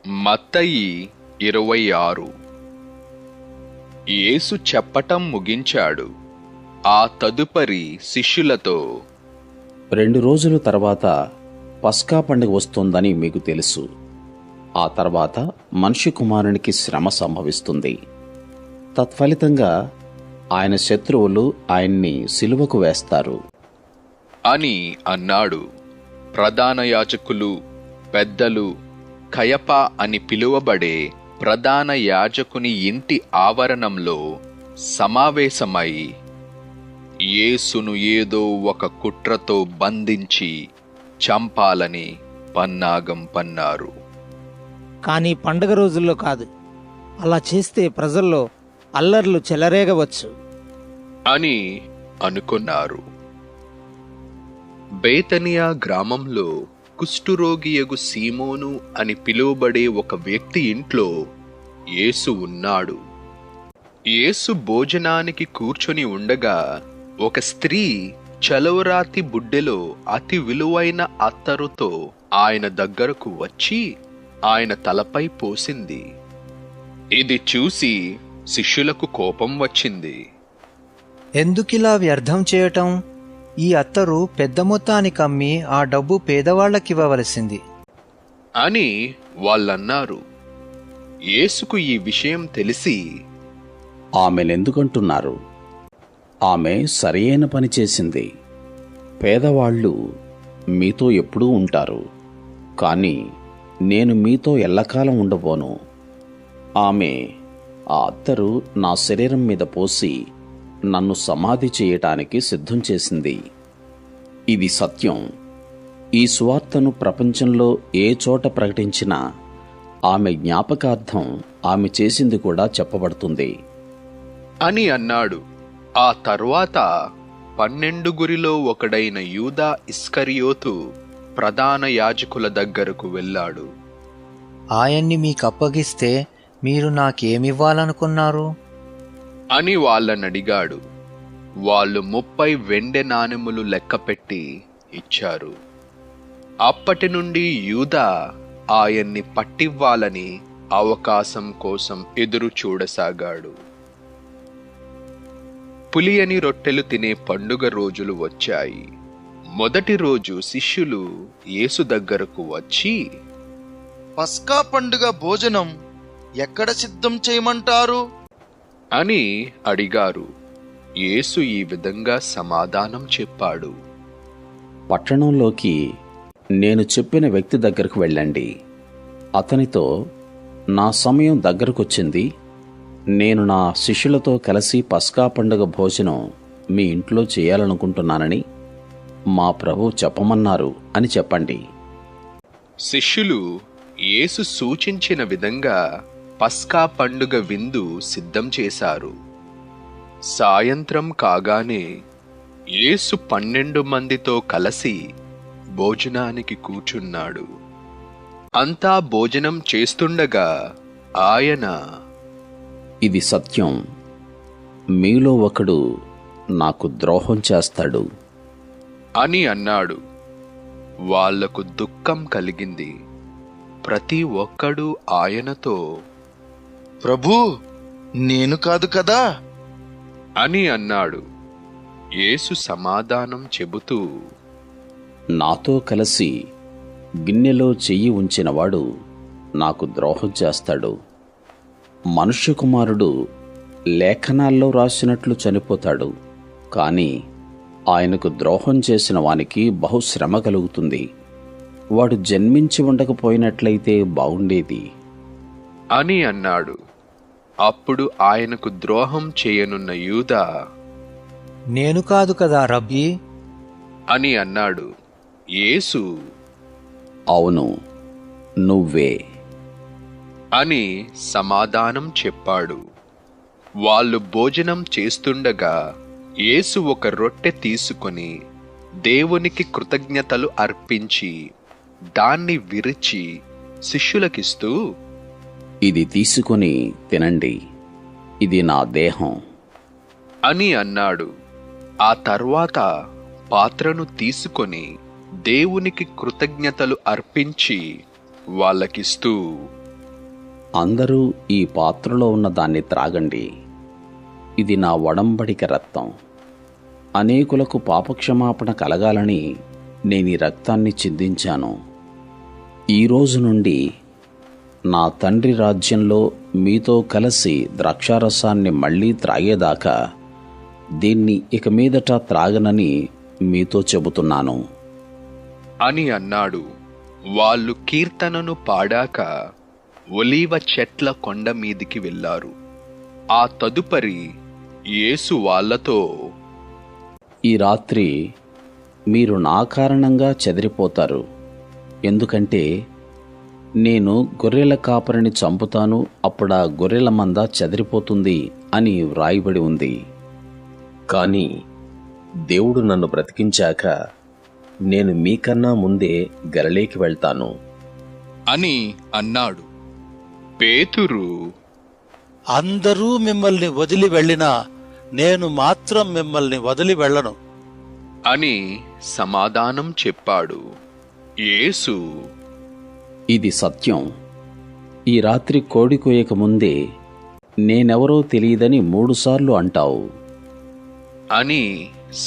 మత్తయి 26. యేసు చెప్పటం ముగించాడు. ఆ తదుపరి శిష్యులతో, 2 రోజుల తర్వాత పస్కా పండుగ వస్తోందని మీకు తెలుసు. ఆ తర్వాత మనిషి కుమారునికి శ్రమ సంభవిస్తుంది. తత్ఫలితంగా ఆయన శత్రువులు ఆయన్ని సిలువకు వేస్తారు అని అన్నాడు. ప్రధాన యాజకులు, పెద్దలు, కయప అని పిలువబడే ప్రధాన యాజకుని ఇంటి ఆవరణంలో సమావేశమై యేసును ఏదో ఒక కుట్రతో బంధించి చంపాలని పన్నాగం పన్నారు. కానీ పండగ రోజుల్లో కాదు. అలా చేస్తే ప్రజల్లో అల్లర్లు చెలరేగవచ్చు అని అనుకున్నారు. బేతనియా గ్రామంలో కుష్ఠురోగియగు సీమోను అని పిలువబడే ఒక వ్యక్తి ఇంట్లో యేసు ఉన్నాడు. యేసు భోజనానికి కూర్చొని ఉండగా ఒక స్త్రీ చలవరాతి బుడ్డెలో అతి విలువైన అత్తరుతో ఆయన దగ్గరకు వచ్చి ఆయన తలపై పోసింది. ఇది చూసి శిష్యులకు కోపం వచ్చింది. ఎందుకిలా వ్యర్థం చేయటం? ఈ అత్తరు పెద్ద మొత్తానికి అమ్మి ఆ డబ్బు పేదవాళ్లకివ్వవలసింది అని వాళ్ళన్నారు. యేసుకు ఈ విషయం తెలిసి, ఆమెనెందుకంటున్నారు? ఆమె సరియైన పని చేసింది. పేదవాళ్ళు మీతో ఎప్పుడూ ఉంటారు, కానీ నేను మీతో ఎల్లకాలం ఉండబోను. ఆమె ఆ అత్తరు నా శరీరం మీద పోసి నన్ను సమాధి చేయటానికి సిద్ధం చేసింది. ఇది సత్యం. ఈ సువార్తను ప్రపంచంలో ఏ చోట ప్రకటించినా ఆమె జ్ఞాపకార్థం ఆమె చేసింది కూడా చెప్పబడుతుంది అని అన్నాడు. ఆ తర్వాత 12 ఒకడైన యూదా ఇస్కరియోతు ప్రధాన యాజకుల దగ్గరకు వెళ్ళాడు. ఆయన్ని మీకప్పగిస్తే మీరు నాకేమివ్వాలనుకున్నారు అని వాళ్ళనడిగాడు. వాళ్ళు 30 వెండి నాణెములు లెక్కపెట్టి ఇచ్చారు. అప్పటి నుండి యూదా ఆయన్ని పట్టివ్వాలని అవకాశం కోసం ఎదురు చూడసాగాడు. పులియని రొట్టెలు తినే పండుగ రోజులు వచ్చాయి. మొదటి రోజు శిష్యులు యేసు దగ్గరకు వచ్చి, పస్కా పండుగ భోజనం ఎక్కడ సిద్ధం చేయమంటారు అని అడిగారు. యేసు ఈ విధంగా సమాధానం చెప్పాడు. పట్టణంలోకి నేను చెప్పిన వ్యక్తి దగ్గరకు వెళ్ళండి. అతనితో, నా సమయం దగ్గరకొచ్చింది, నేను నా శిష్యులతో కలిసి పస్కా పండుగ భోజనం మీ ఇంట్లో చేయాలనుకుంటున్నానని మా ప్రభువు చెప్పమన్నారు అని చెప్పండి. శిష్యులు యేసు సూచించిన విధంగా పస్కా పండుగ విందు సిద్ధం చేశారు. సాయంత్రం కాగానే యేసు 12 మందితో కలిసి భోజనానికి కూర్చున్నాడు. అంతా భోజనం చేస్తుండగా ఆయన, ఇది సత్యం, మీలో ఒకడు నాకు ద్రోహం చేస్తాడు అని అన్నాడు. వాళ్లకు దుఃఖం కలిగింది. ప్రతి ఒక్కడూ ఆయనతో, ప్రభూ, నేను కాదు కదా అని అన్నాడు. యేసు సమాధానం చెబుతూ, నాతో కలిసి గిన్నెలో చెయ్యి ఉంచినవాడు నాకు ద్రోహం చేస్తాడు. మనుష్య కుమారుడు లేఖనాల్లో రాసినట్లు చనిపోతాడు, కాని ఆయనకు ద్రోహం చేసిన వానికి బహుశ్రమ కలుగుతుంది. వాడు జన్మించి ఉండకపోయినట్లయితే బాగుండేది అని అన్నాడు. అప్పుడు ఆయనకు ద్రోహం చేయనున్న యూదా, నేను కాదు కదా రబ్బీ అని అన్నాడు. యేసు, అవును, నువ్వే అని సమాధానం చెప్పాడు. వాళ్ళు భోజనం చేస్తుండగా యేసు ఒక రొట్టె తీసుకొని దేవునికి కృతజ్ఞతలు అర్పించి దాన్ని విరిచి శిష్యులకిస్తూ, ఇది తీసుకొని తినండి, ఇది నా దేహం అని అన్నాడు. ఆ తర్వాత పాత్రను తీసుకొని దేవునికి కృతజ్ఞతలు అర్పించి వాళ్ళకిస్తూ, అందరూ ఈ పాత్రలో ఉన్న దాన్ని త్రాగండి. ఇది నా ఒడంబడిక రక్తం. అనేకులకు పాపక్షమాపణ కలగాలని నేనీ రక్తాన్ని చిందించాను. ఈ రోజు నుండి నా తండ్రి రాజ్యంలో మీతో కలిసి ద్రాక్షారసాన్ని మళ్ళీ త్రాగేదాకా దీన్ని ఇక మీదట త్రాగనని మీతో చెబుతున్నాను అని అన్నాడు. వాళ్ళు కీర్తనను పాడాక ఒలీవ చెట్ల కొండ మీదికి వెళ్ళారు. ఆ తదుపరి యేసు వాళ్ళతో, ఈ రాత్రి మీరు నా కారణంగా చెదిరిపోతారు. ఎందుకంటే నేను గొర్రెల కాపరిని చంపుతాను, అప్పుడా గొర్రెల మంద చెదిరిపోతుంది అని వ్రాయబడి ఉంది. కానీ దేవుడు నన్ను బ్రతికించాక నేను మీకన్నా ముందే గలిలేకి వెళ్తాను అని అన్నాడు. పేతురు, అందరూ మిమ్మల్ని వదిలి వెళ్ళినా నేను మాత్రం మిమ్మల్ని వదిలి వెళ్ళను అని సమాధానం చెప్పాడు. యేసు, ఇది సత్యం. ఈ రాత్రి కోడి కోయక ముందే నేనెవరో తెలియదని 3 సార్లు అంటావు అని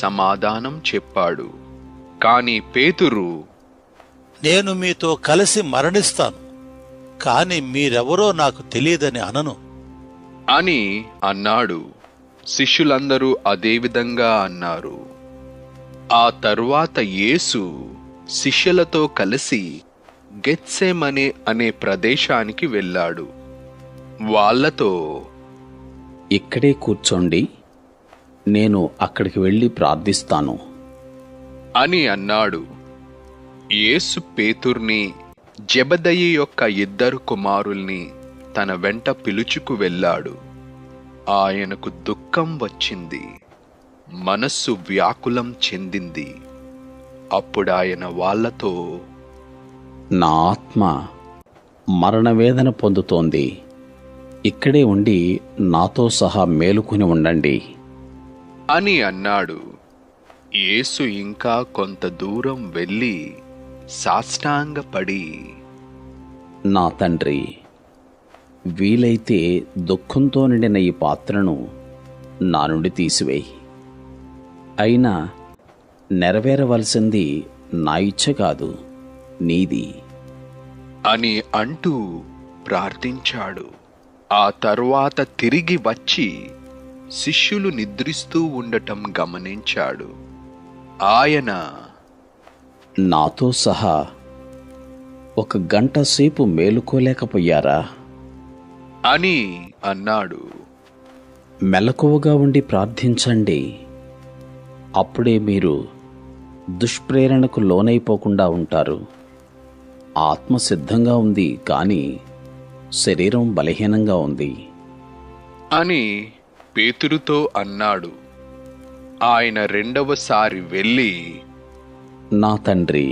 సమాధానం చెప్పాడు. కాని పేతురు, నేను మీతో కలిసి మరణిస్తాను, కాని మీరెవరో నాకు తెలియదని అనను అని అన్నాడు. శిష్యులందరూ అదేవిధంగా అన్నారు. ఆ తరువాత యేసు శిష్యులతో కలిసి గెత్సేమనే అనే ప్రదేశానికి వెళ్ళాడు. వాళ్ళతో, ఇక్కడే కూర్చోండి, నేను అక్కడికి వెళ్ళి ప్రార్థిస్తాను అని అన్నాడు. యేసు పేతుర్ని, జెబెదయి యొక్క 2 కుమారుల్ని తన వెంట పిలుచుకు వెళ్ళాడు. ఆయనకు దుఃఖం వచ్చింది, మనస్సు వ్యాకులం చెందింది. అప్పుడాయన వాళ్ళతో, నా ఆత్మ మరణవేదన పొందుతోంది. ఇక్కడే ఉండి నాతో సహా మేలుకొని ఉండండి అని అన్నాడు. యేసు ఇంకా కొంత దూరం వెళ్ళి సాష్టాంగపడి, నా తండ్రి, వీలైతే దుఃఖంతో నిండిన ఈ పాత్రను నా నుండి తీసివేయి. అయినా నెరవేరవలసింది నా ఇచ్చ కాదు, నీది అని అంటూ ప్రార్థించాడు. ఆ తరువాత తిరిగి వచ్చి శిష్యులు నిద్రిస్తూ ఉండటం గమనించాడు. ఆయన, నాతో సహా 1 గంట సేపు మేలుకోలేకపోయారా అని అన్నాడు. మెలకువగా ఉండి ప్రార్థించండి. అప్పుడే మీరు దుష్ప్రేరణకు లోనైపోకుండా ఉంటారు. ఆత్మ సిద్ధంగా ఉంది, కానీ శరీరం బలహీనంగా ఉంది అని పేతురుతో అన్నాడు. ఆయన 2వసారి వెళ్ళి, నా తండ్రి,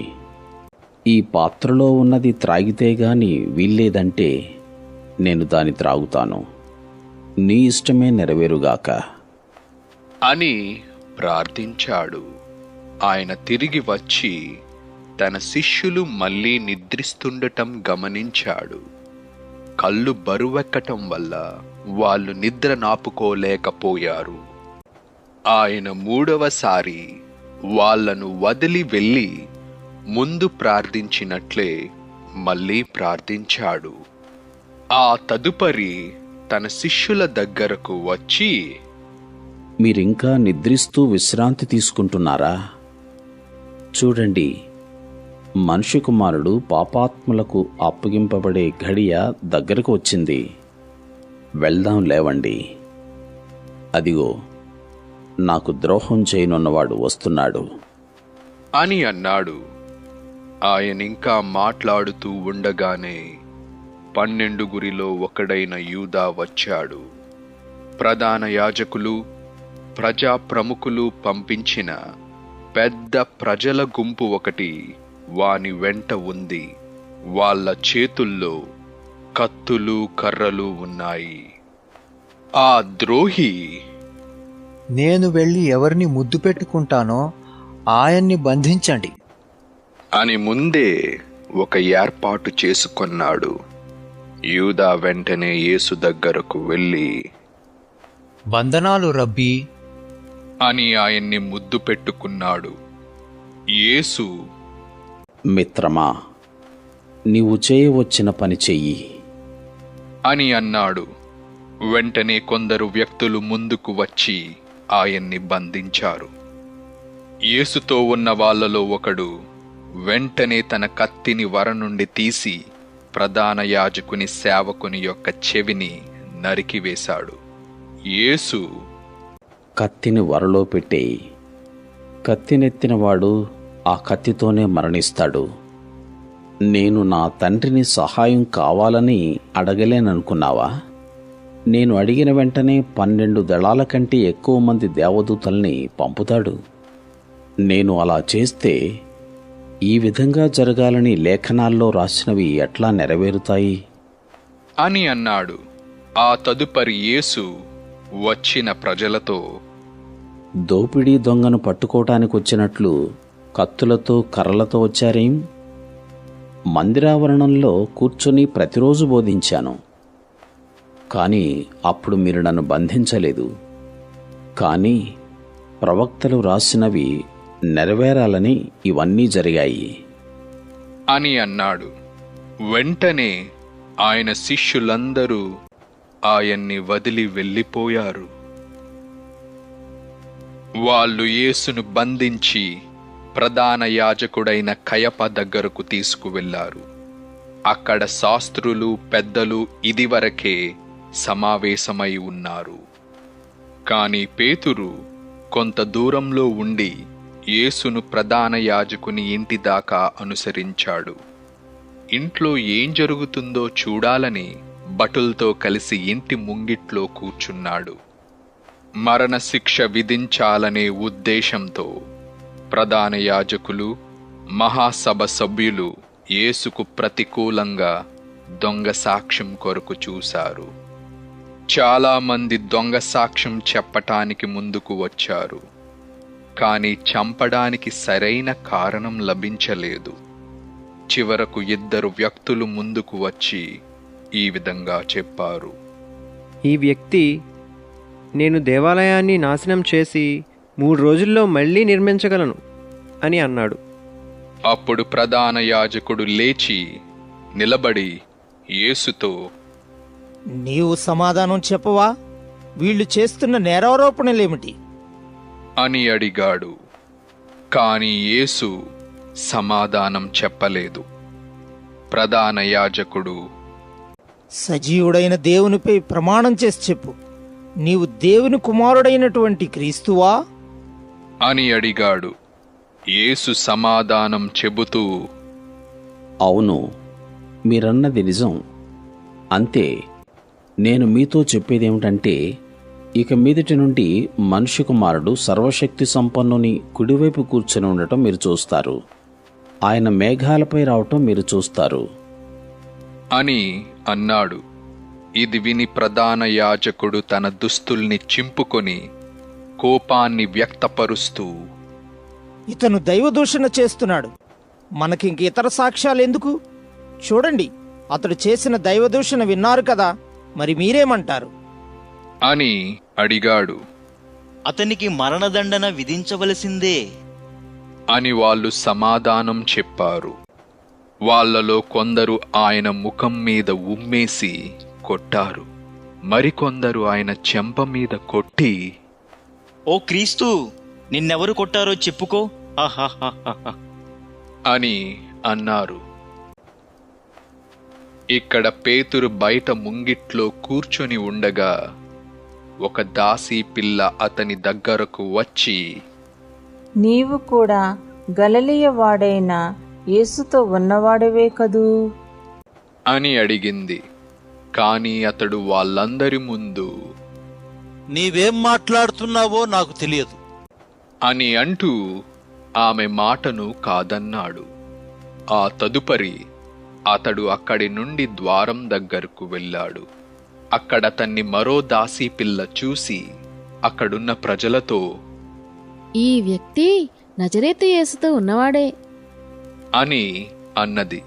ఈ పాత్రలో ఉన్నది త్రాగితే గాని వీల్లేదంటే నేను దాని త్రాగుతాను. నీ ఇష్టమే నెరవేరుగాక అని ప్రార్థించాడు. ఆయన తిరిగి వచ్చి తన శిష్యులు మళ్ళీ నిద్రిస్తుండటం గమనించాడు. కళ్ళు బరువెక్కటం వల్ల వాళ్ళు నిద్ర నాపుకోలేకపోయారు. ఆయన 3వసారి వాళ్ళను వదిలి వెళ్ళి ముందు ప్రార్థించినట్లే మళ్ళీ ప్రార్థించాడు. ఆ తదుపరి తన శిష్యుల దగ్గరకు వచ్చి, మీరింకా నిద్రిస్తూ విశ్రాంతి తీసుకుంటున్నారా? చూడండి, మనుష్య కుమారుడు పాపాత్ములకు అప్పగింపబడే ఘడియ దగ్గరకు వచ్చింది. వెళ్దాం, లేవండి. అదిగో, నాకు ద్రోహం చేయనున్నవాడు వస్తున్నాడు అని అన్నాడు. ఆయనింకా మాట్లాడుతూ ఉండగానే 12 ఒకడైన యూదా వచ్చాడు. ప్రధాన యాజకులు, ప్రజా ప్రముఖులు పంపించిన పెద్ద ప్రజల గుంపు ఒకటి వాని వెంట ఉంది. వాళ్ళ చేతుల్లో కత్తులు, కర్రలు ఉన్నాయి. ఆ ద్రోహి, నేను వెళ్ళి ఎవరిని ముద్దు పెట్టుకుంటానో ఆయన్ని బంధించండి అని ముందే ఒక ఏర్పాటు చేసుకొన్నాడు. యూదా వెంటనే యేసు దగ్గరకు వెళ్ళి, వందనాలు రబ్బీ అని ఆయన్ని ముద్దు పెట్టుకున్నాడు. యేసు, మిత్రమా, నీవు చేయవచ్చిన పని చెయ్యి అని అన్నాడు. వెంటనే కొందరు వ్యక్తులు ముందుకు వచ్చి ఆయన్ని బంధించారు. యేసుతో ఉన్న వాళ్ళలో ఒకడు వెంటనే తన కత్తిని వర నుండి తీసి ప్రధాన యాజకుని సేవకుని యొక్క చెవిని నరికివేశాడు. యేసు, కత్తిని వరలో పెట్టేయి. కత్తినెత్తినవాడు ఆ కత్తితోనే మరణిస్తాడు. నేను నా తండ్రిని సహాయం కావాలని అడగలేననుకున్నావా? నేను అడిగిన వెంటనే 12 దళాల కంటే ఎక్కువ మంది దేవదూతల్ని పంపుతాడు. నేను అలా చేస్తే ఈ విధంగా జరగాలని లేఖనాల్లో రాసినవి ఎట్లా నెరవేరుతాయి అని అన్నాడు. ఆ తదుపరి యేసు వచ్చిన ప్రజలతో, దోపిడీ దొంగను పట్టుకోవటానికొచ్చినట్లు కత్తులతో కర్రలతో వచ్చారేం? మందిరావరణంలో కూర్చొని ప్రతిరోజు బోధించాను, కానీ అప్పుడు మీరు నన్ను బంధించలేదు. కానీ ప్రవక్తలు రాసినవి నెరవేరాలని ఇవన్నీ జరిగాయి అని అన్నాడు. వెంటనే ఆయన శిష్యులందరూ ఆయన్ని వదిలి వెళ్ళిపోయారు. వాళ్ళు యేసును బంధించి ప్రధాన యాజకుడైన కయప దగ్గరకు తీసుకువెళ్లారు. అక్కడ శాస్త్రులు, పెద్దలు ఇదివరకే సమావేశమై ఉన్నారు. కాని పేతురు కొంత దూరంలో ఉండి యేసును ప్రధాన యాజకుని ఇంటి దాకా అనుసరించాడు. ఇంట్లో ఏం జరుగుతుందో చూడాలని భటులతో కలిసి ఇంటి ముంగిట్లో కూర్చున్నాడు. మరణశిక్ష విధించాలనే ఉద్దేశంతో ప్రధాన యాజకులు, మహాసభ సభ్యులు యేసుకు ప్రతికూలంగా దొంగ సాక్ష్యం కొరకు చూశారు. చాలామంది దొంగ సాక్ష్యం చెప్పటానికి ముందుకు వచ్చారు, కానీ చంపడానికి సరైన కారణం లభించలేదు. చివరకు 2 వ్యక్తులు ముందుకు వచ్చి ఈ విధంగా చెప్పారు. ఈ వ్యక్తి, నేను దేవాలయాన్ని నాశనం చేసి 3 రోజుల్లో మళ్ళీ నిర్మించగలను అని అన్నాడు. అప్పుడు ప్రధాన యాజకుడు లేచి నిలబడి యేసుతో, నీవు సమాధానం చెప్పవా? వీళ్ళు చేస్తున్న నేరారోపణలేమిటి అని అడిగాడు. కాని యేసు సమాధానం చెప్పలేదు. ప్రధాన యాజకుడు, సజీవుడైన దేవునిపై ప్రమాణం చేసి చెప్పు, నీవు దేవుని కుమారుడైనటువంటి క్రీస్తువా అని అడిగాడు. యేసు సమాధానం చెబుతూ, అవును, మీరన్నది నిజం. అంతే. నేను మీతో చెప్పేదేమిటంటే, ఇక మీదటి నుండి మనుష్య కుమారుడు సర్వశక్తి సంపన్నుని కుడివైపు కూర్చొని ఉండటం మీరు చూస్తారు. ఆయన మేఘాలపై రావటం మీరు చూస్తారు అని అన్నాడు. ఇది విని ప్రధాన యాజకుడు తన దుస్తుల్ని చింపుకొని కోపాన్ని వ్యక్తపరుస్తూ, ఇతను దైవదూషణ చేస్తున్నాడు, మనకింక ఇతర సాక్ష్యాలెందుకు? చూడండి, అతడు చేసిన దైవదూషణ విన్నారు కదా, మరి మీరేమంటారు అని అడిగాడు. అతనికి మరణదండన విధించవలసిందే అని వాళ్ళు సమాధానం చెప్పారు. వాళ్ళలో కొందరు ఆయన ముఖం మీద ఉమ్మేసి కొట్టారు. మరికొందరు ఆయన చెంప మీద కొట్టి, ఓ క్రీస్తు, నిన్నెవరు కొట్టారో చెప్పుకో అని అన్నారు. ఇక్కడ పేతురు బయట ముంగిట్లో కూర్చొని ఉండగా ఒక దాసీ పిల్ల అతని దగ్గరకు వచ్చి, నీవు కూడా గలిలయ వాడైన యేసుతో ఉన్నవాడివే కదూ అని అడిగింది. కాని అతడు వాళ్ళందరి ముందు, నీవేం మాట్లాడుతున్నావో నాకు తెలియదు అని అంటూ ఆమె మాటను కాదన్నాడు. ఆ తదుపరి అతడు అక్కడి నుండి ద్వారం దగ్గరకు వెళ్ళాడు. అక్కడతన్ని మరో దాసీ పిల్ల చూసి అక్కడున్న ప్రజలతో, ఈ వ్యక్తి నజరేతు యేసుతో ఉన్నవాడే అని అన్నది.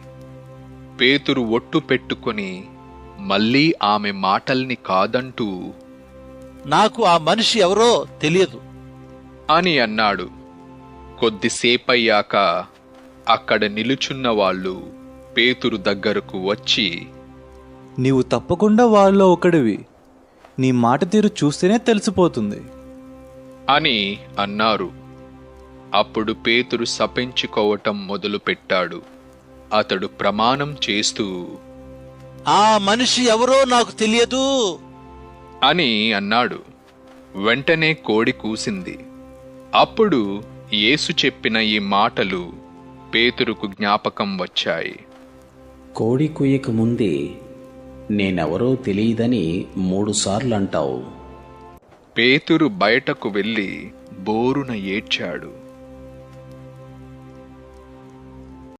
పేతురు ఒట్టు పెట్టుకొని మళ్ళీ ఆమె మాటల్ని కాదంటూ నాకు ఆ మనిషి ఎవరో తెలియదు అని అన్నాడు. కొద్దిసేపయ్యాక అక్కడ నిలుచున్న వాళ్ళు పేతురు దగ్గరకు వచ్చి, నీవు తప్పకుండా వాళ్ళలో ఒకడివి, నీ మాట తీరు చూస్తేనే తెలిసిపోతుంది అని అన్నారు. అప్పుడు పేతురు శపించుకోవటం మొదలుపెట్టాడు. అతడు ప్రమాణం చేస్తూ, ఆ మనిషి ఎవరో నాకు తెలియదు అని అన్నాడు. వెంటనే కోడి కూసింది. అప్పుడు యేసు చెప్పిన ఈ మాటలు పేతురుకు జ్ఞాపకం వచ్చాయి. కోడి కుయ్యక ముందే నేనెవరో తెలియదని 3 సార్లు అంటావు. పేతురు బయటకు వెళ్ళి బోరున ఏడ్చాడు.